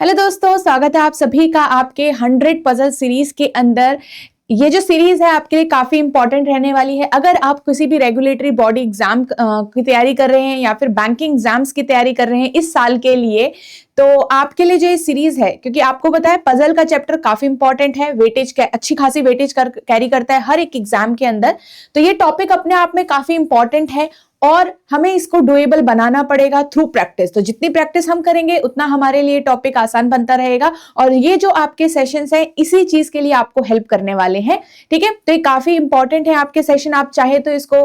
Hello दोस्तों, स्वागत है आप सभी का आपके 100 पजल सीरीज के अंदर। ये जो सीरीज है आपके लिए काफी इंपॉर्टेंट रहने वाली है। अगर आप किसी भी रेगुलेटरी बॉडी एग्जाम की तैयारी कर रहे हैं या फिर बैंकिंग एग्जाम्स की तैयारी कर रहे हैं इस साल के लिए, तो आपके लिए जो ये सीरीज है, क्योंकि आपको पता है पजल का चैप्टर काफी इंपॉर्टेंट है, वेटेज अच्छी खासी वेटेज कैरी करता है हर एक एग्जाम के अंदर। तो ये टॉपिक अपने आप में काफी इंपॉर्टेंट है और हमें इसको डुएबल बनाना पड़ेगा थ्रू प्रैक्टिस। तो जितनी प्रैक्टिस हम करेंगे उतना हमारे लिए टॉपिक आसान बनता रहेगा और ये जो आपके सेशंस हैं इसी चीज के लिए आपको हेल्प करने वाले हैं। ठीक है, तो ये काफी इंपॉर्टेंट है आपके सेशन। आप चाहे तो इसको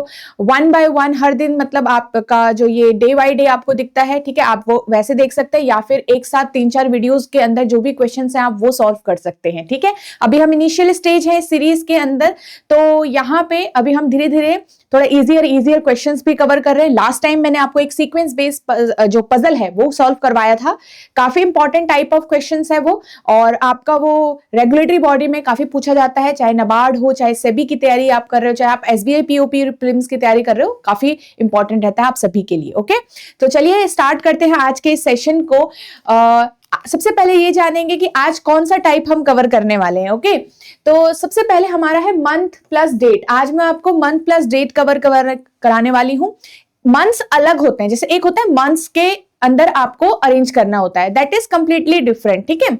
1 by 1 हर दिन, मतलब आपका जो ये डे बाय डे आपको दिखता है, ठीक है, आप वो वैसे देख सकते हैं या फिर एक साथ 3-4 वीडियोस के अंदर जो भी क्वेश्चन है आप वो सॉल्व कर सकते हैं। ठीक है, अभी हम इनिशियल स्टेज है सीरीज के अंदर, तो यहाँ पे अभी हम धीरे धीरे थोड़ा इजियर क्वेश्चंस भी कवर कर रहे हैं। लास्ट टाइम मैंने आपको एक सीक्वेंस बेस्ड जो पजल है वो सॉल्व करवाया था। काफी इंपॉर्टेंट टाइप ऑफ क्वेश्चंस है वो, और आपका वो रेगुलेटरी बॉडी में काफी पूछा जाता है, चाहे नाबार्ड हो, चाहे सेबी की तैयारी आप कर रहे हो, चाहे आप एसबीआई पीओपी प्रीलिम्स की तैयारी कर रहे हो, काफी इंपॉर्टेंट रहता है आप सभी के लिए। ओके, तो चलिए स्टार्ट करते हैं आज के इस सेशन को। सबसे पहले ये जानेंगे कि आज कौन सा टाइप हम कवर करने वाले हैं। ओके, तो सबसे पहले हमारा है मंथ प्लस डेट। आज मैं आपको मंथ प्लस डेट कवर कराने वाली हूं। मंथ्स अलग होते हैं, जैसे एक होता है मंथ्स के अंदर आपको अरेंज करना होता है, दैट इज कंप्लीटली डिफरेंट। ठीक है,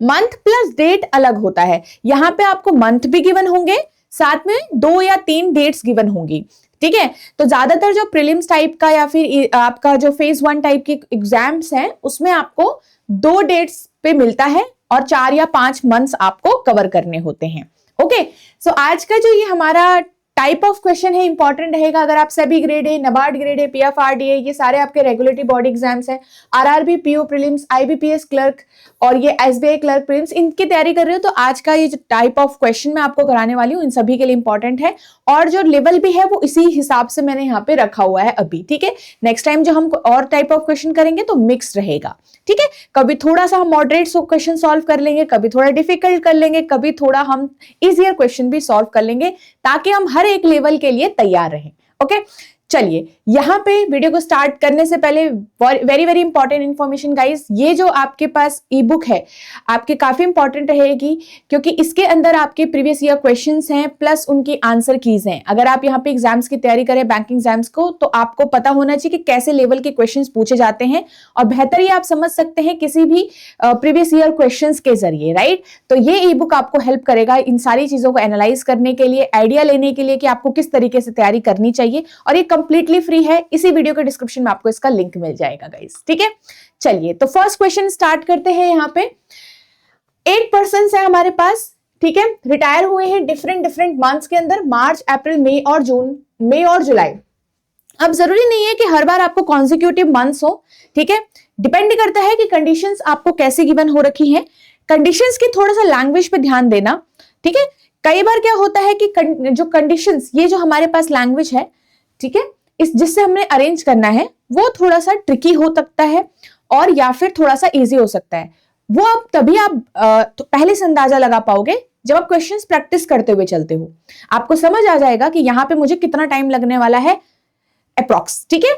मंथ प्लस डेट अलग होता है। यहां पे आपको मंथ भी गिवन होंगे, साथ में 2 या 3 डेट्स गिवन होंगी। ठीक है, तो ज्यादातर जो प्रीलिम्स टाइप का या फिर आपका जो फेज 1 टाइप की एग्जाम्स हैं उसमें आपको 2 डेट्स पे मिलता है और 4 या 5 मंथ्स आपको कवर करने होते हैं। ओके, सो आज का जो ये हमारा टाइप ऑफ क्वेश्चन है इंपॉर्टेंट रहेगा। अगर आप सभी ग्रेड है, नबार्ड ग्रेड है, पीएफआरडीए, ये सारे आपके रेगुलेटरी बॉडी एग्जाम्स हैं, RRB, PO prelims, IBPS clerk और ये एसबीआई क्लर्क प्रीलिम्स, इनकी तैयारी कर रहे हो तो आज का ये जो टाइप ऑफ क्वेश्चन मैं आपको कराने वाली हूँ इन सभी के लिए इंपॉर्टेंट है। और जो लेवल भी है वो इसी हिसाब से मैंने यहाँ पे रखा हुआ है अभी। ठीक है, नेक्स्ट टाइम जो हम और टाइप ऑफ क्वेश्चन करेंगे तो मिक्स रहेगा। ठीक है, कभी थोड़ा सा हम मॉडरेट क्वेश्चन सॉल्व कर लेंगे, कभी थोड़ा डिफिकल्ट कर लेंगे, कभी थोड़ा हम इजियर क्वेश्चन भी सॉल्व कर लेंगे, ताकि हम हर एक लेवल के लिए तैयार रहें। ओके, चलिए यहां पे वीडियो को स्टार्ट करने से पहले very very important information guys, ये जो आपके पास ई बुक है आपके काफी इंपॉर्टेंट रहेगी, क्योंकि इसके अंदर आपके प्रीवियस ईयर क्वेश्चंस हैं प्लस उनकी आंसर कीज हैं। अगर आप यहाँ पे एग्जाम्स की तैयारी करें बैंकिंग एग्जाम्स को, तो आपको पता होना चाहिए कि कैसे लेवल के क्वेश्चंस पूछे जाते हैं, और बेहतर ये आप समझ सकते हैं किसी भी प्रीवियस ईयर क्वेश्चंस के जरिए, राइट। तो ये ई बुक आपको हेल्प करेगा इन सारी चीजों को एनालाइज करने के लिए, आइडिया लेने के लिए कि आपको किस तरीके से तैयारी करनी चाहिए, और ये कंप्लीटली फ्री है। इसी वीडियो के डिस्क्रिप्शन में आपको इसका लिंक मिल जाएगा गाइस। ठीक है, चलिए तो फर्स्ट क्वेश्चन स्टार्ट करते हैं। यहाँ पे 8 पर्सन्स है हमारे पास, ठीक है, रिटायर हुए हैं डिफरेंट मंथ्स के अंदर, मार्च, अप्रैल, मई और जुलाई। अब जरूरी नहीं है कि हर बार आपको कॉन्जिक्यूटिव मंथ्स हो, ठीक है, डिपेंड करता है कि कंडीशंस आपको कैसे गिवन हो रखी है। कंडीशंस की थोड़ा सा लैंग्वेज पे ध्यान देना। ठीक है, कई बार क्या होता है कि जो कंडीशंस, ये जो हमारे पास लैंग्वेज है, ठीक है, इस जिससे हमने अरेंज करना है वो थोड़ा सा ट्रिकी हो सकता है और या फिर थोड़ा सा इजी हो सकता है। वो आप तभी आप तो पहले से अंदाजा लगा पाओगे जब आप क्वेश्चंस प्रैक्टिस करते हुए चलते हो। आपको समझ आ जाएगा कि यहाँ पे मुझे कितना टाइम लगने वाला है अप्रॉक्स। ठीक है,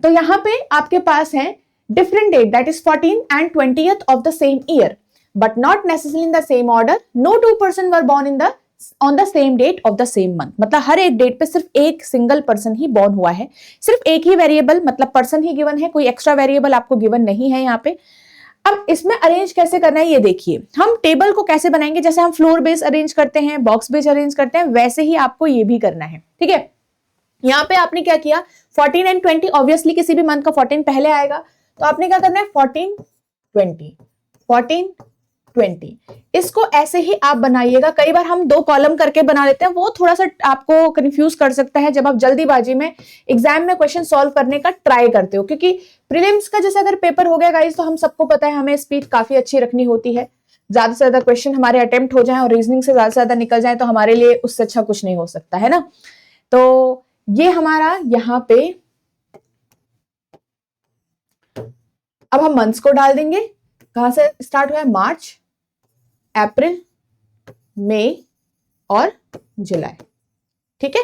तो यहाँ पे आपके पास है different date, that is 14th and 20th of the same year, but not necessarily in the same order. No 2 person were born in the on the same date of the same month. मतलब हर एक date पे सिर्फ एक single person ही born हुआ है, सिर्फ एक ही वेरिएबल, मतलब पर्सन ही गिवन है, कोई एक्स्ट्रा वेरिएबल आपको गिवन नहीं है यहाँ पे। अब इसमें अरेंज कैसे करना है ये देखिए। हम टेबल को कैसे बनाएंगे, जैसे हम फ्लोर बेस अरेंज करते हैं, बॉक्स बेस अरेंज करते हैं, वैसे ही आपको ये भी करना है। ठीक है, यहाँ पे आपने क्या किया, 14 and 20, ऑब्वियसली किसी भी मंथ का 14 पहले आएगा, तो आपने क्या करना है 14 20, इसको ऐसे ही आप बनाइएगा। कई बार हम 2 कॉलम करके बना लेते हैं, वो थोड़ा सा आपको कंफ्यूज कर सकता है जब आप जल्दीबाजी में एग्जाम में क्वेश्चन सॉल्व करने का ट्राई करते हो, क्योंकि प्रीलिम्स का जैसे अगर पेपर हो गया गाइस, तो हम सबको पता है हमें स्पीड काफी अच्छी रखनी होती है, ज्यादा से ज्यादा क्वेश्चन हमारे अटेम्प्ट हो जाए और रीजनिंग से ज्यादा निकल जाए तो हमारे लिए उससे अच्छा कुछ नहीं हो सकता है ना। तो ये हमारा यहाँ पे, अब हम मंथ्स को डाल देंगे। कहां से स्टार्ट हुआ है, मार्च, अप्रैल, मई और जुलाई। ठीक है,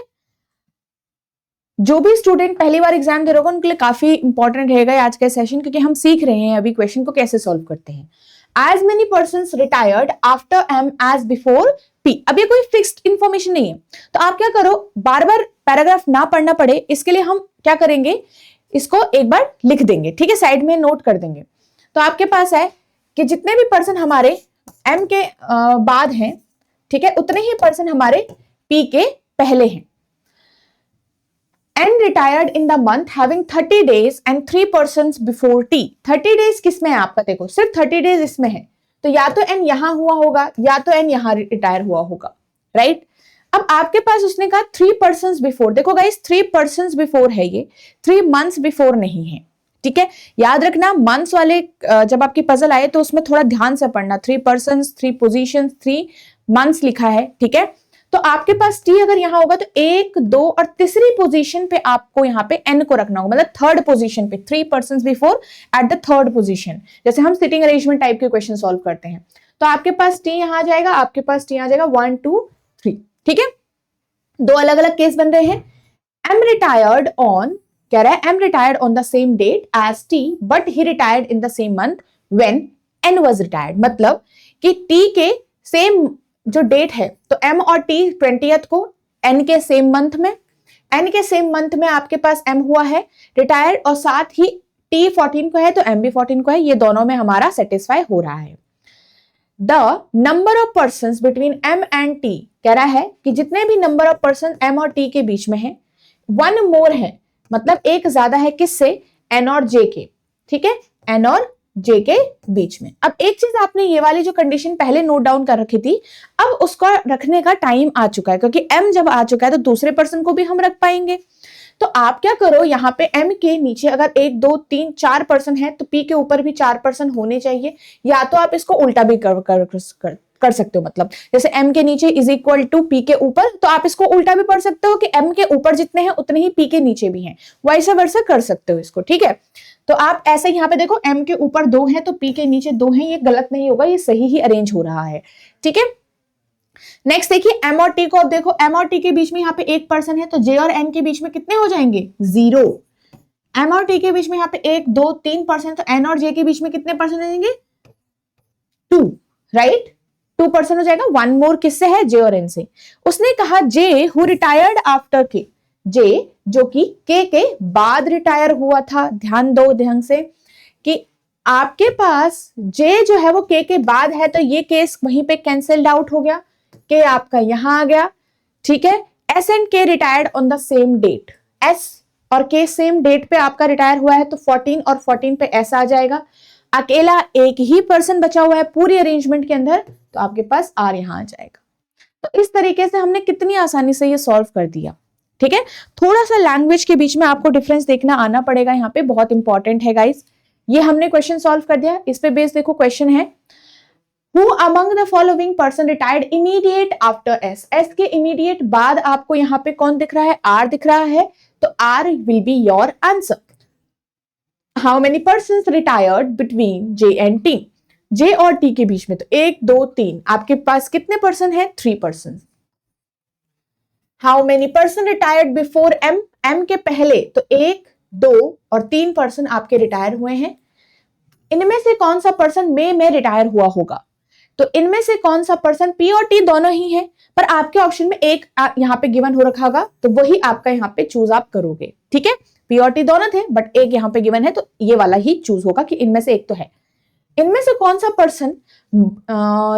जो भी स्टूडेंट पहली बार एग्जाम दे रहा होगा उनके लिए काफी इंपॉर्टेंट रहेगा आज का सेशन, क्योंकि हम सीख रहे हैं अभी क्वेश्चन को कैसे सॉल्व करते हैं। As many persons retired after M as before P। अब ये कोई फिक्स्ड इंफॉर्मेशन नहीं है, तो आप क्या करो, बार बार पैराग्राफ ना पढ़ना पड़े इसके लिए हम क्या करेंगे, इसको एक बार लिख देंगे, ठीक है, साइड में नोट कर देंगे। तो आपके पास है कि जितने भी पर्सन हमारे M के बाद हैं, ठीक है, उतने ही पर्सन हमारे P के पहले हैं। N retired in the month having 30 days and 3 persons before T। 30 days किसमें है आपका, देखो सिर्फ 30 days इसमें है, तो या तो N यहां हुआ होगा या तो N यहां रिटायर हुआ होगा, राइट। अब आपके पास उसने कहा 3 persons before, देखो गाइस 3 persons before है, ये 3 months before नहीं है, ठीक है। याद रखना मंथ्स वाले जब आपकी पजल आए तो उसमें थोड़ा ध्यान से पढ़ना, 3 persons 3 positions 3 months लिखा है, ठीक है। तो आपके पास टी अगर यहां होगा तो 1, 2 और तीसरी पोजीशन पे आपको यहां पे एन को रखना होगा, मतलब थर्ड पोजीशन पे, 3 persons before at the third position, जैसे हम सिटिंग अरेंजमेंट टाइप के क्वेश्चन सॉल्व करते हैं। तो आपके पास टी यहां आ जाएगा, आपके पास टी आ जाएगा 1, 2, 3, ठीक है। दो अलग अलग केस बन रहे हैं। एम रिटायर्ड ऑन, कह रहा है M retired on the same date as T but he retired in the same month when N was retired. मतलब कि टी के सेम जो डेट है, तो M और T 20th को N के सेम मंथ में, N के सेम मंथ में आपके पास M हुआ है रिटायर्ड, और साथ ही T 14 को है तो M भी 14 को है, ये दोनों में हमारा सेटिस्फाई हो रहा है। The number of person between M and T, कह रहा है कि जितने भी नंबर ऑफ पर्सन M और T के बीच में है, 1 मोर है, मतलब एक ज्यादा है, किससे, N और J के, ठीक है, N और J के बीच में। अब एक चीज आपने ये वाली जो कंडीशन पहले नोट डाउन कर रखी थी, अब उसको रखने का टाइम आ चुका है, क्योंकि M जब आ चुका है तो दूसरे पर्सन को भी हम रख पाएंगे। तो आप क्या करो, यहाँ पे M के नीचे अगर 1, 2, 3, 4 पर्सन है तो P के ऊपर भी 4 पर्सन होने चाहिए, या तो आप इसको उल्टा भी कर सकते हो, मतलब जैसे M के नीचे इज इक्वल टू P के ऊपर, तो आप इसको उल्टा भी पढ़ सकते हो कि M के ऊपर जितने हैं उतने ही P के नीचे भी हैं, वैसा वर्सा कर सकते हो इसको, ठीक है। तो आप ऐसे यहाँ पे देखो M के ऊपर 2 हैं तो P के नीचे 2 हैं, ये गलत नहीं होगा, ये सही ही अरेंज हो रहा है, ठीक है। नेक्स्ट देखिए M और T को, अब देखो M और T के बीच में यहाँ पे 1 पर्सन है, तो J और N के बीच में कितने हो जाएंगे, 0। M और T के बीच में यहाँ पे 1, 2, 3 पर्सन, तो N और J के बीच में कितने पर्सन हो जाएंगे, 2, राइट, 2 पर्सन हो जाएगा। 1 मोर किससे है, J और N से। उसने कहा J who retired after K, J जो कि K के बाद रिटायर हुआ था। ध्यान दो ध्यान से कि आपके पास J जो है वो K के बाद है, तो ये केस वहीं पे कैंसिल्ड आउट हो गया, K आपका यहां आ गया, ठीक है। S and K retired on the same date, S और K सेम डेट पे आपका रिटायर हुआ है, तो 14 और 14 पे S आ जाएगा। अकेला एक ही पर्सन बचा हुआ है पूरी अरेंजमेंट के अंदर, तो आपके पास R यहां आ जाएगा। तो इस तरीके से हमने कितनी आसानी से ये सॉल्व कर दिया, ठीक है। थोड़ा सा लैंग्वेज के बीच में आपको डिफरेंस देखना आना पड़ेगा, यहाँ पे बहुत इंपॉर्टेंट है गाइस। ये हमने क्वेश्चन सॉल्व कर दिया, इस पे बेस देखो क्वेश्चन है Who among the following person retired immediate after S? S के immediate बाद आपको यहाँ पे कौन दिख रहा है, R दिख रहा है, तो R will be your answer. How many persons retired between J and T? J और T के बीच में, तो 1, 2, 3, आपके पास कितने पर्सन है, 3 person. How many person retired before M? M के पहले, तो 1, 2 और 3 पर्सन आपके रिटायर हुए हैं। इनमें से कौन सा पर्सन में रिटायर हुआ होगा, तो इनमें से कौन सा पर्सन, P और T दोनों ही है, पर आपके ऑप्शन में एक यहाँ पे गिवन हो रखा होगा, तो वही आपका यहाँ पे चूज आप करोगे, ठीक है। P और T दोनों थे बट एक यहाँ पे गिवन है, तो ये वाला ही चूज होगा कि इनमें से एक तो है। इनमें से कौन सा पर्सन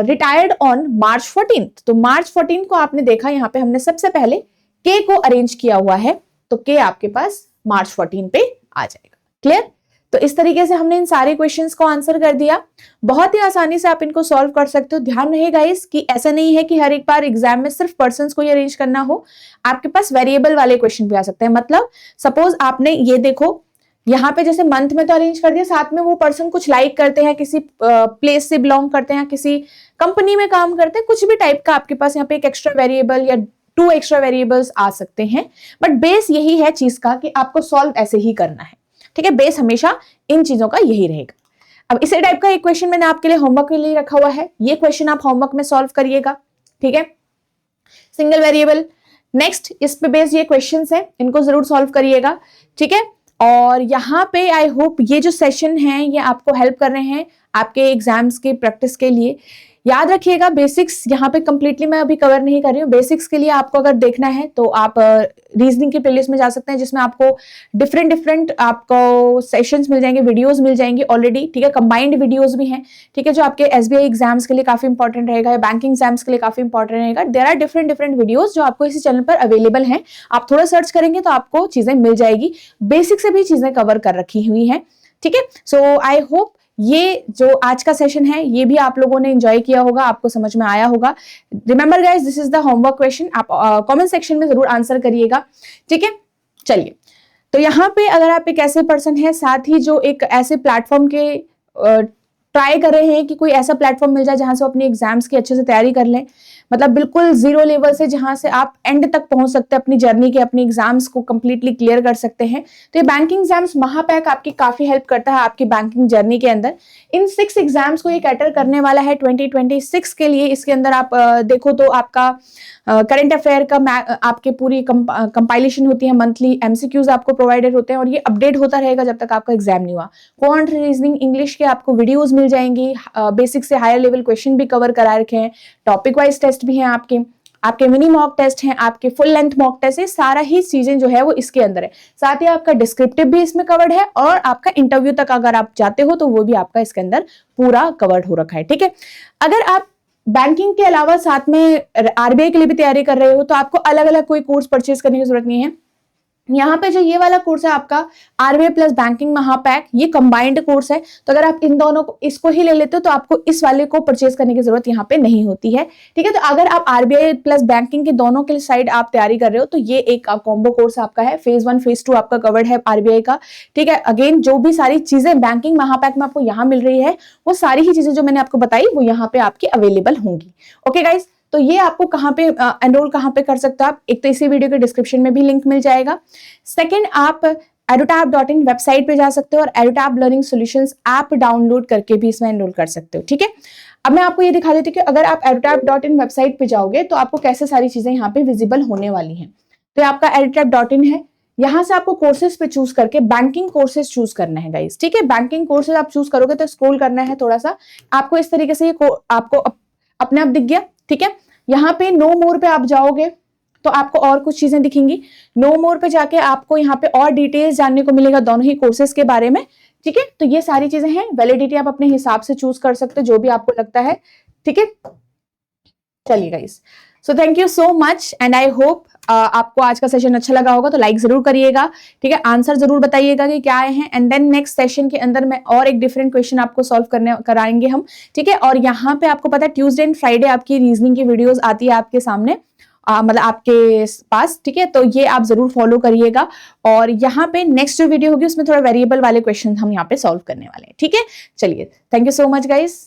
रिटायर्ड ऑन मार्च 14, तो मार्च 14 को आपने देखा, यहाँ पे हमने सबसे पहले K को अरेंज किया हुआ है, तो K आपके पास मार्च 14 पे आ जाएगा। क्लियर। तो इस तरीके से हमने इन सारे क्वेश्चंस को आंसर कर दिया, बहुत ही आसानी से आप इनको सॉल्व कर सकते हो। ध्यान रहेगा इस कि ऐसा नहीं है कि हर एक बार एग्जाम में सिर्फ पर्संस को ही अरेंज करना हो, आपके पास वेरिएबल वाले क्वेश्चन भी आ सकते हैं। मतलब सपोज आपने ये देखो यहाँ पे जैसे मंथ में तो अरेंज कर दिया, साथ में वो पर्सन कुछ लाइक करते हैं, किसी प्लेस से बिलोंग करते हैं, किसी कंपनी में काम करते हैं, कुछ भी टाइप का आपके पास यहाँ पे एक एक्स्ट्रा वेरिएबल या 2 एक्स्ट्रा वेरिएबल्स आ सकते हैं, बट बेस यही है चीज का कि आपको सॉल्व ऐसे ही करना है, ठीक है। बेस हमेशा इन चीजों का यही रहेगा। अब इसी टाइप का एक क्वेश्चन मैंने आपके लिए होमवर्क के लिए रखा हुआ है, ये क्वेश्चन आप होमवर्क में सॉल्व करिएगा, ठीक है। सिंगल वेरिएबल नेक्स्ट इस पे बेस्ड ये क्वेश्चंस है, इनको जरूर सॉल्व करिएगा, ठीक है। और यहाँ पे आई होप ये जो सेशन है ये आपको हेल्प कर रहे हैं आपके एग्जाम्स की प्रैक्टिस के लिए। याद रखिएगा बेसिक्स यहाँ पे कंप्लीटली मैं अभी कवर नहीं कर रही हूँ। बेसिक्स के लिए आपको अगर देखना है तो आप रीजनिंग की प्लेलिस्ट में जा सकते हैं, जिसमें आपको डिफरेंट आपको सेशंस मिल जाएंगे, वीडियोस मिल जाएंगे ऑलरेडी, ठीक है। कंबाइंड वीडियोस भी हैं, ठीक है, जो आपके एसबीआई एग्जाम्स के लिए काफी इंपॉर्टेंट रहेगा या बैंकिंग एग्जाम्स के लिए काफी इंपॉर्टेंट रहेगा। देयर आर डिफरेंट वीडियोस जो आपको इसी चैनल पर अवेलेबल हैं। आप थोड़ा सर्च करेंगे तो आपको चीजें मिल जाएगी, बेसिक से भी चीजें कवर कर रखी हुई हैं, ठीक है। सो आई होप ये जो आज का सेशन है ये भी आप लोगों ने एंजॉय किया होगा, आपको समझ में आया होगा। Remember guys, this is the homework question, आप कमेंट सेक्शन में जरूर आंसर करिएगा, ठीक है। चलिए, तो यहाँ पे अगर आप एक ऐसे पर्सन है साथ ही जो एक ऐसे प्लेटफॉर्म के ट्राई कर रहे हैं कि कोई ऐसा प्लेटफॉर्म मिल जाए जहां से अपनी एग्जाम्स की अच्छे से तैयारी कर लें, मतलब बिल्कुल जीरो लेवल से जहां से आप एंड तक पहुंच सकते हैं अपनी जर्नी के, अपनी एग्जाम्स को कंप्लीटली क्लियर कर सकते हैं, तो ये बैंकिंग एग्जाम्स महापैक आपकी काफी हेल्प करता है आपकी बैंकिंग जर्नी के अंदर। इन 6 एग्जाम्स को ये कैटर करने वाला है 2026 के लिए। इसके अंदर आप देखो तो आपका करंट अफेयर का आपके पूरी कंपाइलेशन होती है, मंथली एमसीक्यूज आपको प्रोवाइडेड होते हैं और ये अपडेट होता रहेगा जब तक आपका एग्जाम नहीं हुआ। क्वांट, रीजनिंग, इंग्लिश के आपको वीडियोस मिल जाएंगी, बेसिक से हायर लेवल क्वेश्चन भी कवर करा रखे हैं, टॉपिक वाइज टेस्ट भी हैं आपके मिनी मॉक टेस्ट हैं, आपके फुल लेंथ मॉक टेस्ट है, सारा ही चीजें जो है वो इसके अंदर है। साथ ही आपका डिस्क्रिप्टिव भी इसमें कवर्ड है और आपका इंटरव्यू तक अगर आप जाते हो तो वो भी आपका इसके अंदर पूरा कवर्ड हो रखा है, ठीक है। अगर आप बैंकिंग के अलावा साथ में आरबीआई के लिए भी तैयारी कर रहे हो तो आपको अलग अलग कोई कोर्स परचेज करने की जरूरत नहीं है। यहाँ पे जो ये वाला कोर्स है आपका आरबीआई प्लस बैंकिंग महापैक, ये कंबाइंड कोर्स है, तो अगर आप इन दोनों को इसको ही ले लेते हो तो आपको इस वाले को परचेज करने की जरूरत यहाँ पे नहीं होती है, ठीक है। तो अगर आप आरबीआई प्लस बैंकिंग के दोनों के साइड आप तैयारी कर रहे हो तो ये एक कॉम्बो कोर्स आपका है, फेज 1 फेज 2 आपका कवर्ड है आरबीआई का, ठीक है। अगेन जो भी सारी चीजें बैंकिंग महापैक में आपको यहाँ मिल रही है वो सारी ही चीजें जो मैंने आपको बताई वो यहाँ पे आपकी अवेलेबल होंगी। ओके गाइज, तो ये आपको कहाँ पे एनरोल कहाँ पे कर सकते हो आप, एक तो इसी वीडियो के डिस्क्रिप्शन में भी लिंक मिल जाएगा। सेकंड, आप edutab.in वेबसाइट पे जा सकते हो और edutab learning solutions app download करके भी इसमें एनरोल कर सकते हो, ठीक है। अब मैं आपको ये दिखा देती हूँ कि अगर आप edutab.in वेबसाइट पे जाओगे तो आपको कैसे सारी चीजें यहाँ पे विजिबल होने वाली हैं। तो आपका edutab.in है, यहाँ से आपको कोर्सेज पे चूज करके बैंकिंग कोर्सेज चूज करना है गाइस, ठीक है। बैंकिंग कोर्सेज आप चूज करोगे तो स्क्रॉल करना है थोड़ा सा, आपको इस तरीके से ये आपको अपने आप दिख गया, ठीक है। यहाँ पे नो मोर पे आप जाओगे तो आपको और कुछ चीजें दिखेंगी। नो मोर पे जाके आपको यहाँ पे और डिटेल्स जानने को मिलेगा दोनों ही कोर्सेज के बारे में, ठीक है। तो ये सारी चीजें हैं, वैलिडिटी आप अपने हिसाब से चूज कर सकते हो जो भी आपको लगता है, ठीक है। चलिए guys, so thank you so much and I hope आपको आज का सेशन अच्छा लगा होगा, तो लाइक जरूर करिएगा, ठीक है। आंसर जरूर बताइएगा कि क्या आए हैं एंड देन नेक्स्ट सेशन के अंदर मैं और एक डिफरेंट क्वेश्चन आपको सॉल्व कराएंगे हम, ठीक है। और यहाँ पे आपको पता है ट्यूसडे एंड फ्राइडे आपकी रीजनिंग की वीडियोस आती है आपके सामने, मतलब आपके पास, ठीक है। तो ये आप जरूर फॉलो करिएगा और यहाँ पे नेक्स्ट जो वीडियो होगी उसमें थोड़ा वेरिएबल वाले क्वेश्चन हम यहाँ पे सॉल्व करने वाले हैं, ठीक है। चलिए, thank you so much guys.